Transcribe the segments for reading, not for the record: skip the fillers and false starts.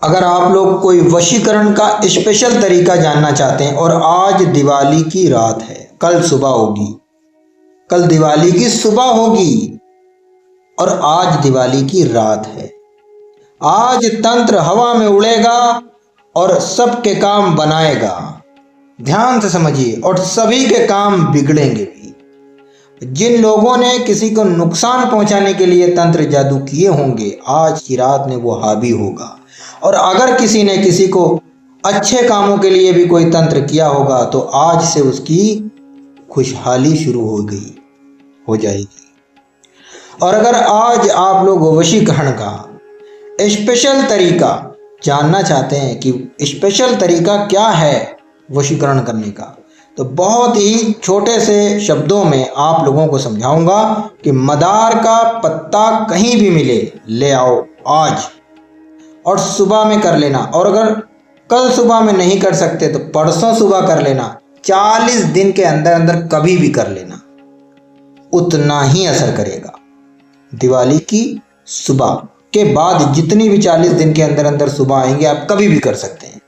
अगर आप लोग कोई वशीकरण का स्पेशल तरीका जानना चाहते हैं, और आज दिवाली की रात है, कल सुबह होगी, कल दिवाली की सुबह होगी और आज दिवाली की रात है। आज तंत्र हवा में उड़ेगा और सबके काम बनाएगा। ध्यान से समझिए, और सभी के काम बिगड़ेंगे भी। जिन लोगों ने किसी को नुकसान पहुंचाने के लिए तंत्र जादू किए होंगे, आज की रात में वो हावी होगा। और अगर किसी ने किसी को अच्छे कामों के लिए भी कोई तंत्र किया होगा, तो आज से उसकी खुशहाली शुरू हो जाएगी। और अगर आज आप लोग वशीकरण का स्पेशल तरीका जानना चाहते हैं कि स्पेशल तरीका क्या है वशीकरण करने का, तो बहुत ही छोटे से शब्दों में आप लोगों को समझाऊंगा कि मदार का पत्ता कहीं भी मिले, ले आओ आज और सुबह में कर लेना। और अगर कल सुबह में नहीं कर सकते तो परसों सुबह कर लेना। 40 दिन के अंदर अंदर कभी भी कर लेना, उतना ही असर करेगा। दिवाली की सुबह के बाद जितनी भी 40 दिन के अंदर अंदर सुबह आएंगे, आप कभी भी कर सकते हैं।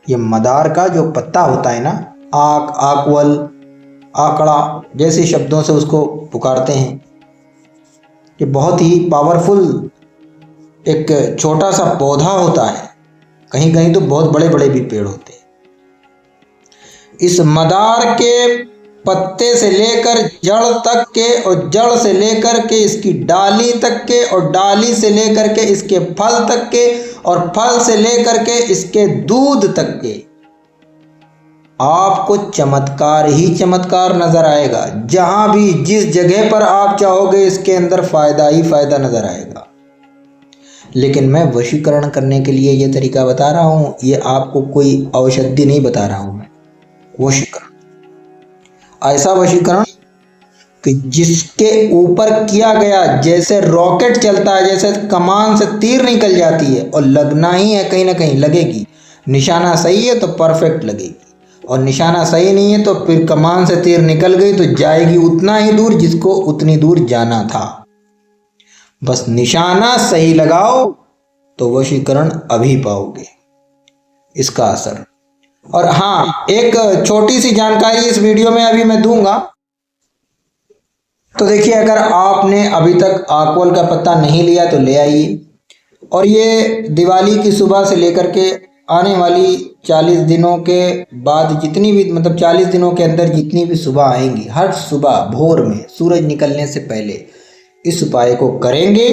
ये मदार का जो पत्ता होता है ना, आक, आकवल, आकड़ा जैसे शब्दों से उसको पुकारते हैं, ये बहुत ही पावरफुल एक छोटा सा पौधा होता है। कहीं कहीं तो बहुत बड़े बड़े भी पेड़ होते हैं। इस मदार के पत्ते से लेकर जड़ तक के, और जड़ से लेकर के इसकी डाली तक के, और डाली से लेकर के इसके फल तक के, और फल से लेकर के इसके दूध तक के, आपको चमत्कार ही चमत्कार नजर आएगा। जहां भी जिस जगह पर आप चाहोगे, इसके अंदर फायदा ही फायदा नजर आएगा। लेकिन मैं वशीकरण करने के लिए ये तरीका बता रहा हूँ, ये आपको कोई औषधि नहीं बता रहा हूँ। मैं वशीकरण, ऐसा वशीकरण कि जिसके ऊपर किया गया, जैसे रॉकेट चलता है, जैसे कमान से तीर निकल जाती है, और लगना ही है, कहीं ना कहीं लगेगी। निशाना सही है तो परफेक्ट लगेगी, और निशाना सही नहीं है तो फिर कमान से तीर निकल गई तो जाएगी उतना ही दूर जिसको उतनी दूर जाना था। बस निशाना सही लगाओ तो वशीकरण अभी पाओगे इसका असर। और हाँ, एक छोटी सी जानकारी इस वीडियो में अभी मैं दूंगा। तो देखिए, अगर आपने अभी तक आकवल का पत्ता नहीं लिया तो ले आइए, और ये दिवाली की सुबह से लेकर के आने वाली 40 दिनों के बाद जितनी भी, मतलब 40 दिनों के अंदर जितनी भी सुबह आएंगी, हर सुबह भोर में सूरज निकलने से पहले इस उपाय को करेंगे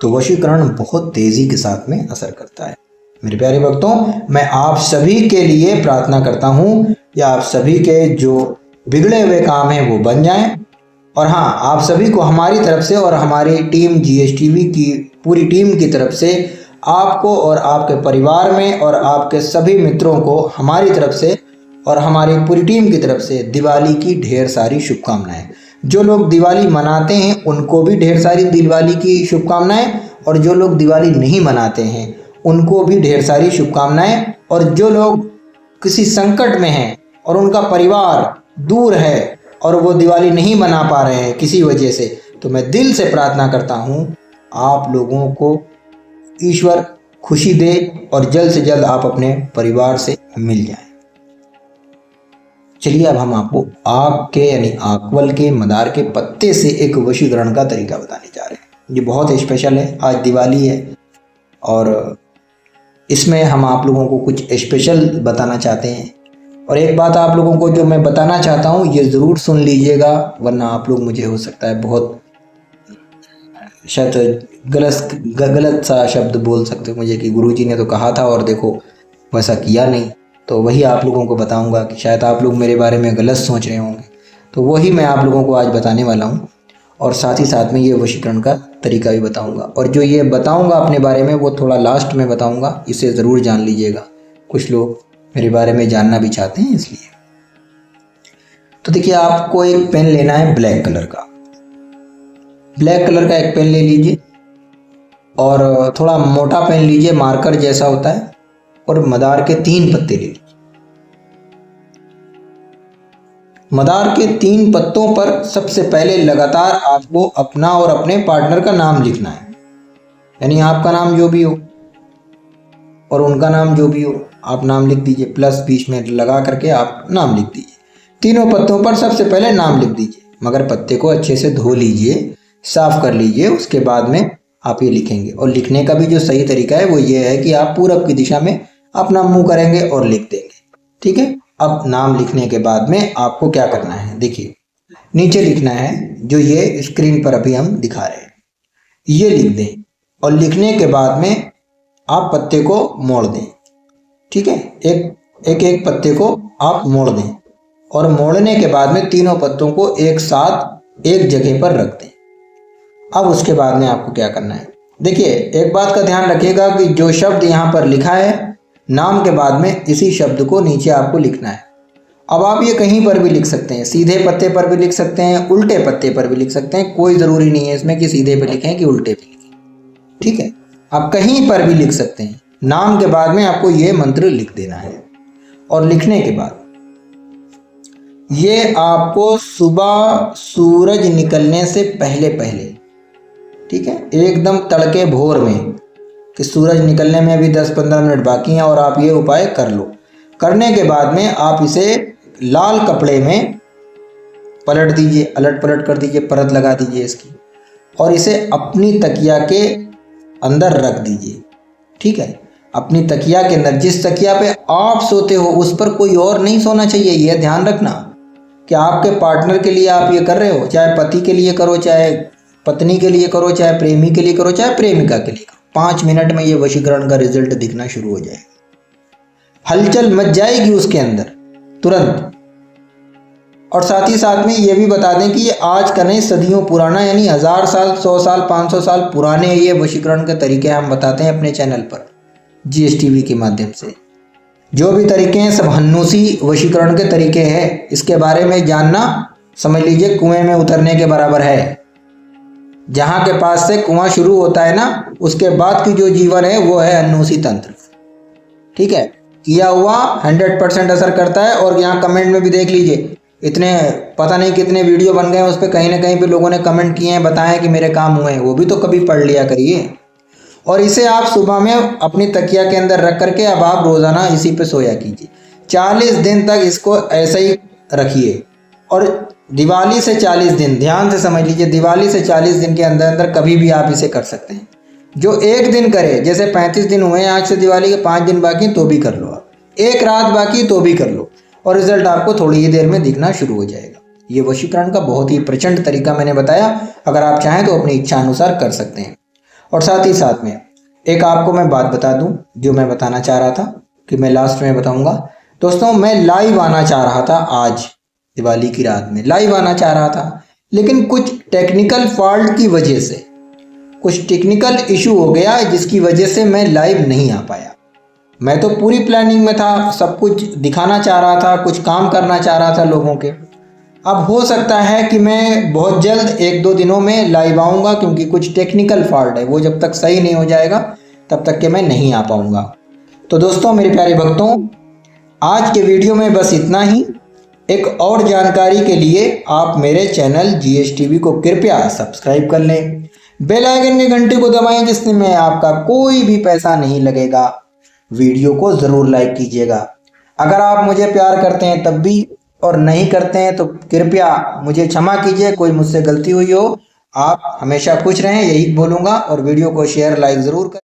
तो वशीकरण बहुत तेजी के साथ में असर करता है। मेरे प्यारे भक्तों, मैं आप सभी के लिए प्रार्थना करता हूँ या आप सभी के जो बिगड़े हुए काम हैं वो बन जाएं। और हाँ, आप सभी को हमारी तरफ से और हमारी टीम GSTV की पूरी टीम की तरफ से आपको और आपके परिवार में और आपके सभी मित्रों को हमारी तरफ से और हमारी पूरी टीम की तरफ से दिवाली की ढेर सारी शुभकामनाएं। जो लोग दिवाली मनाते हैं उनको भी ढेर सारी दिवाली की शुभकामनाएं, और जो लोग दिवाली नहीं मनाते हैं उनको भी ढेर सारी शुभकामनाएं। और जो लोग किसी संकट में हैं और उनका परिवार दूर है और वो दिवाली नहीं मना पा रहे हैं किसी वजह से, तो मैं दिल से प्रार्थना करता हूँ आप लोगों को ईश्वर खुशी दे और जल्द से जल्द आप अपने परिवार से मिल जाएं। चलिए, अब हम आपको आक के यानी आकवल के मदार के पत्ते से एक वशीकरण का तरीका बताने जा रहे हैं। ये बहुत स्पेशल है, आज दिवाली है और इसमें हम आप लोगों को कुछ स्पेशल बताना चाहते हैं। और एक बात आप लोगों को जो मैं बताना चाहता हूँ ये ज़रूर सुन लीजिएगा, वरना आप लोग मुझे हो सकता है बहुत शायद गलत सा शब्द बोल सकते हो मुझे कि गुरुजी ने तो कहा था और देखो वैसा किया नहीं। तो वही आप लोगों को बताऊंगा कि शायद आप लोग मेरे बारे में गलत सोच रहे होंगे, तो वही मैं आप लोगों को आज बताने वाला हूँ। और साथ ही साथ में ये वशीकरण का तरीका भी बताऊंगा, और जो ये बताऊंगा अपने बारे में वो थोड़ा लास्ट में बताऊंगा, इसे ज़रूर जान लीजिएगा। कुछ लोग मेरे बारे में जानना भी चाहते हैं इसलिए। तो देखिए, आपको एक पेन लेना है ब्लैक कलर का। ब्लैक कलर का एक पेन ले लीजिए और थोड़ा मोटा पेन लीजिए, मार्कर जैसा होता है, और मदार के 3 पत्ते ले लीजिए। मदार के 3 पत्तों पर सबसे पहले लगातार आपको अपना और अपने पार्टनर का नाम लिखना है, यानी आपका नाम जो भी हो, और उनका नाम जो भी हो आप नाम लिख दीजिए, प्लस बीच में लगा करके आप नाम लिख दीजिए। तीनों पत्तों पर सबसे पहले नाम लिख दीजिए, मगर पत्ते को अच्छे से धो लीजिए, साफ कर लीजिए, उसके बाद में आप ये लिखेंगे। और लिखने का भी जो सही तरीका है वो ये है कि आप पूरब की दिशा में अपना मुंह करेंगे और लिख देंगे, ठीक है। अब नाम लिखने के बाद में आपको क्या करना है, देखिए नीचे लिखना है जो ये स्क्रीन पर अभी हम दिखा रहे हैं, ये लिख दें। और लिखने के बाद में आप पत्ते को मोड़ दें, ठीक है। एक पत्ते को आप मोड़ दें और मोड़ने के बाद में तीनों पत्तों को एक साथ एक जगह पर रख दें। अब उसके बाद में आपको क्या करना है, देखिए एक बात का ध्यान रखिएगा कि जो शब्द यहाँ पर लिखा है नाम के बाद में, इसी शब्द को नीचे आपको लिखना है। अब आप ये कहीं पर भी लिख सकते हैं, सीधे पत्ते पर भी लिख सकते हैं, उल्टे पत्ते पर भी लिख सकते हैं, कोई ज़रूरी नहीं है इसमें कि सीधे पे लिखें कि उल्टे पे लिखें, ठीक है। आप कहीं पर भी लिख सकते हैं। नाम के बाद में आपको ये मंत्र लिख देना है और लिखने के बाद ये आपको सुबह सूरज निकलने से पहले पहले, ठीक है, एकदम तड़के भोर में, कि सूरज निकलने में अभी 10-15 मिनट बाकी हैं और आप ये उपाय कर लो। करने के बाद में आप इसे लाल कपड़े में पलट दीजिए, अलट पलट कर दीजिए, परत लगा दीजिए इसकी, और इसे अपनी तकिया के अंदर रख दीजिए, ठीक है। अपनी तकिया के अंदर, जिस तकिया पे आप सोते हो उस पर कोई और नहीं सोना चाहिए। यह ध्यान रखना कि आपके पार्टनर के लिए आप ये कर रहे हो, चाहे पति के लिए करो, चाहे पत्नी के लिए करो, चाहे प्रेमी के लिए करो, चाहे प्रेमिका के लिए करो, 5 मिनट में ये वशीकरण का रिजल्ट दिखना शुरू हो जाएगा। हलचल मच जाएगी उसके अंदर तुरंत। और साथ ही साथ में ये भी बता दें कि ये आज का नहीं, सदियों पुराना, यानी 1000 साल, 100 साल, 500 साल पुराने ये वशीकरण के तरीके हम बताते हैं अपने चैनल पर GSTV के माध्यम से। जो भी तरीके हैं सब हन्नूसी वशीकरण के तरीके हैं। इसके बारे में जानना समझ लीजिए कुएं में उतरने के बराबर है। जहाँ के पास से कुआं शुरू होता है ना, उसके बाद की जो जीवन है वो है हन्नूसी तंत्र, ठीक है। किया हुआ 100% असर करता है। और यहाँ कमेंट में भी देख लीजिए, इतने पता नहीं कितने वीडियो बन गए हैं उस पर, कहीं ना कहीं पे लोगों ने कमेंट किए हैं, बताएं कि मेरे काम हुए हैं, वो भी तो कभी पढ़ लिया करिए। और इसे आप सुबह में अपनी तकिया के अंदर रख करके अब आप रोज़ाना इसी पे सोया कीजिए। 40 दिन तक इसको ऐसे ही रखिए। और दिवाली से 40 दिन, ध्यान से समझ लीजिए, दिवाली से 40 दिन के अंदर अंदर कभी भी आप इसे कर सकते हैं। जो एक दिन करे, जैसे 35 दिन हुए हैं आज से दिवाली के, 5 दिन बाकी तो भी कर लो आप, एक रात बाकी तो भी कर लो, और रिजल्ट आपको थोड़ी ही देर में दिखना शुरू हो जाएगा। ये वशीकरण का बहुत ही प्रचंड तरीका मैंने बताया, अगर आप चाहें तो अपनी इच्छा अनुसार कर सकते हैं। और साथ ही साथ में एक आपको मैं बात बता दूं जो मैं बताना चाह रहा था, कि मैं लास्ट में बताऊंगा। दोस्तों मैं लाइव आना चाह रहा था, आज दिवाली की रात में लाइव आना चाह रहा था, लेकिन कुछ टेक्निकल फॉल्ट की वजह से, कुछ टेक्निकल इशू हो गया जिसकी वजह से मैं लाइव नहीं आ पाया। मैं तो पूरी प्लानिंग में था, सब कुछ दिखाना चाह रहा था, कुछ काम करना चाह रहा था लोगों के। अब हो सकता है कि मैं बहुत जल्द 1-2 दिनों में लाइव आऊँगा, क्योंकि कुछ टेक्निकल फॉल्ट है, वो जब तक सही नहीं हो जाएगा तब तक के मैं नहीं आ पाऊँगा। तो दोस्तों मेरे प्यारे भक्तों, आज के वीडियो में बस इतना ही। एक और जानकारी के लिए आप मेरे चैनल GSTV को कृपया सब्सक्राइब कर लें, बेल आइकन की घंटी को दबाएं, जिसमें आपका कोई भी पैसा नहीं लगेगा। वीडियो को ज़रूर लाइक कीजिएगा। अगर आप मुझे प्यार करते हैं तब भी, और नहीं करते हैं तो कृपया मुझे क्षमा कीजिए, कोई मुझसे गलती हुई हो। आप हमेशा खुश रहें, यही बोलूँगा। और वीडियो को शेयर लाइक ज़रूर करें।